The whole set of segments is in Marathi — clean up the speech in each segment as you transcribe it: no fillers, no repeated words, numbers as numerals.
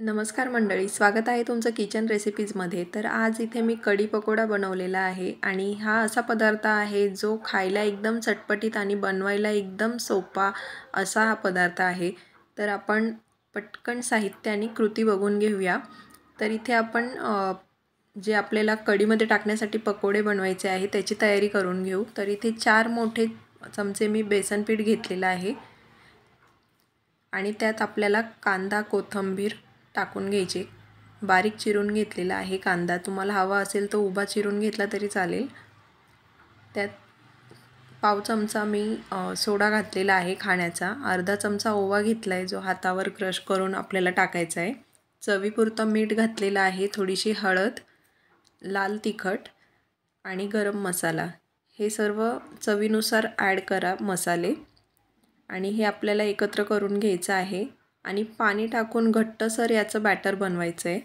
नमस्कार मंडळी, स्वागत आहे तुमचं किचन रेसिपीजमध्ये। तर आज इथे मी कढी पकोडा बनवलेला आहे आणि हा असा पदार्थ आहे जो खायला एकदम चटपटीत आणि बनवायला एकदम सोपा असा हा पदार्थ आहे। तर आपण पटकन साहित्य आणि कृती बघून घेऊया। तर इथे आपण जे आपल्याला कढीमध्ये टाकण्यासाठी पकोडे बनवायचे आहे त्याची तयारी करून घेऊ। तर इथे 4 मोठे चमचे मी बेसन पीठ घेतलेला आहे आणि त्यात आपल्याला कांदा कोथिंबीर टाकून घ्यायचे। बारीक चिरून घेतलेला आहे कांदा, तुम्हाला हवा असेल तो उभा चिरून घेतला तरी चालेल। त्यात पाव चमचा मी सोडा घातलेला आहे खाण्याचा, अर्धा चमचा ओवा घेतला आहे जो हातावर क्रश करून आपल्याला टाकायचा आहे। चवीपुरतं मीठ घातलेलं आहे, थोडीशी हळद, लाल तिखट आणि गरम मसाला, हे सर्व चवीनुसार ॲड करा मसाले आणि हे आपल्याला एकत्र करून घ्यायचं आहे आणि पाणी टाकून घट्टसर याचं बॅटर बनवायचं आहे।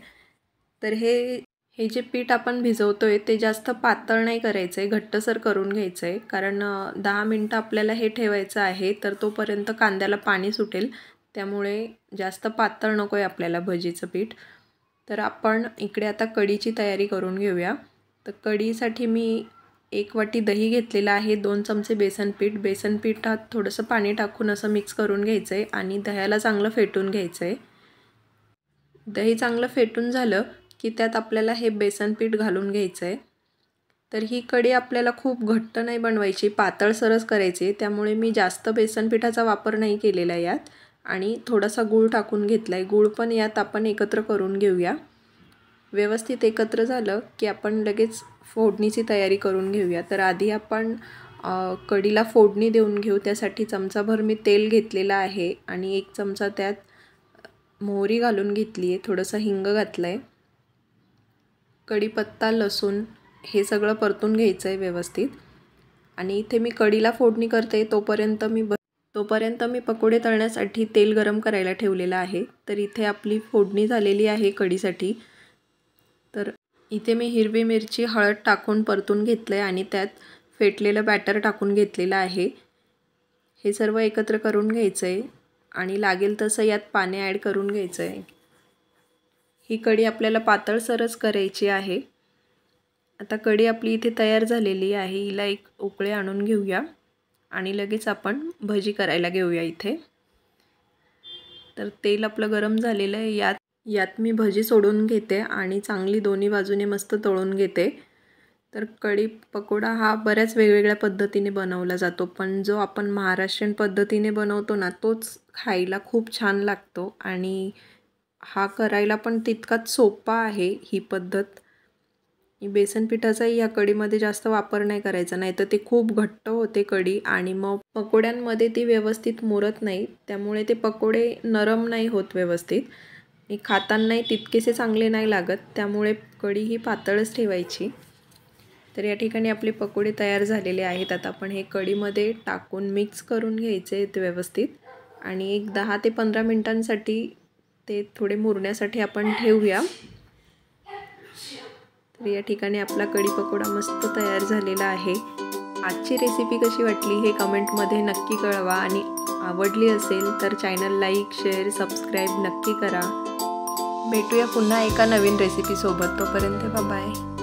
तर हे जे पीठ आपण भिजवतोय ते जास्त पातळ नाही करायचं आहे, घट्टसर करून घ्यायचं आहे, कारण 10 मिनिटं आपल्याला हे ठेवायचं आहे। तर तोपर्यंत कांद्याला पाणी सुटेल, त्यामुळे जास्त पातळ नको आहे आपल्याला भजीचं पीठ। तर आपण इकडे आता कढीची तयारी करून घेऊया। तर कढीसाठी मी 1 वाटी दही घेतलेला आहे, 2 चमचे बेसन पीठात थोडंसं पाणी टाकून असं मिक्स करून घ्यायचं आहे आणि दह्याला चांगलं फेटून घ्यायचं आहे। दही चांगलं फेटून झालं की त्यात आपल्याला हे बेसन पीठ घालून घ्यायचं आहे। तर ही कढी आपल्याला खूप घट्ट नाही बनवायची, पातळसरच करायची, त्यामुळे मी जास्त बेसन पिठाचा वापर नाही केलेला यात आणि थोडासा गूळ टाकून घेतला आहे। गूळ पण यात आपण एकत्र करून घेऊया। व्यवस्थित एकत्र झालं की आपण लगेच फोडणीची तयारी करून घेऊया। तर आधी आपण कढीला फोडणी देऊन घेऊ। त्यासाठी चमचाभर मी तेल घेतलेलं आहे आणि 1 चमचा त्यात मोहरी घालून घेतली आहे, थोडंसं हिंग घातलं आहे, कढीपत्ता, लसूण हे सगळं परतून घ्यायचं आहे व्यवस्थित। आणि इथे मी कढीला फोडणी करते तोपर्यंत मी पकोडे तळण्यासाठी तेल गरम करायला ठेवलेलं आहे। तर इथे आपली फोडणी झालेली आहे कढीसाठी। तर इथे मी हिरवी मिरची, हळद टाकून परतून घेतलं आहे आणि त्यात फेटलेलं बॅटर टाकून घेतलेलं आहे। हे सर्व एकत्र करून घ्यायचं आहे आणि लागेल तसं यात पाणी ॲड करून घ्यायचं आहे। ही कढी आपल्याला पातळसरच करायची आहे। आता कढी आपली इथे तयार झालेली आहे, हिला एक उकळी आणून घेऊया आणि लगेच आपण भजी करायला घेऊया इथे। तर तेल आपलं गरम झालेलं आहे, यात मी भजी सोडून घेते आणि चांगली दोन्ही बाजूने मस्त तळून घेते। तर कढी पकोडा हा बऱ्याच वेगवेगळ्या पद्धतीने बनवला जातो, पण जो आपण महाराष्ट्रीयन पद्धतीने बनवतो ना तोच खायला खूप छान लागतो आणि हा करायला पण तितकाच सोपा आहे ही पद्धत। बेसन पिठाचाही या कढीमध्ये जास्त वापर नाही करायचा, नाही तर ते खूप घट्ट होते कढी आणि मग पकोड्यांमध्ये ती व्यवस्थित मुरत नाही, त्यामुळे ते पकोडे नरम नाही होत व्यवस्थित आणि खातानाही तितकेसे चांगले नाही लागत, त्यामुळे कढी ही पातळच ठेवायची। तर या ठिकाणी आपले पकोडे तयार झालेले आहेत। आता आपण हे कढीमध्ये टाकून मिक्स करून घ्यायचे आहेत व्यवस्थित आणि एक 10 ते 15 मिनिटांसाठी ते थोडे मुरण्यासाठी आपण ठेवूया। तर या ठिकाणी आपला कढी पकोडा मस्त तयार झालेला आहे। आजची रेसिपी कशी वाटली हे कमेंटमध्ये नक्की कळवा आणि आवडली असेल तर चॅनल लाईक, शेअर, सबस्क्राईब नक्की करा। भेटूया पुन्हा एका नवीन रेसिपीसोबत, तोपर्यंत बाय बाय।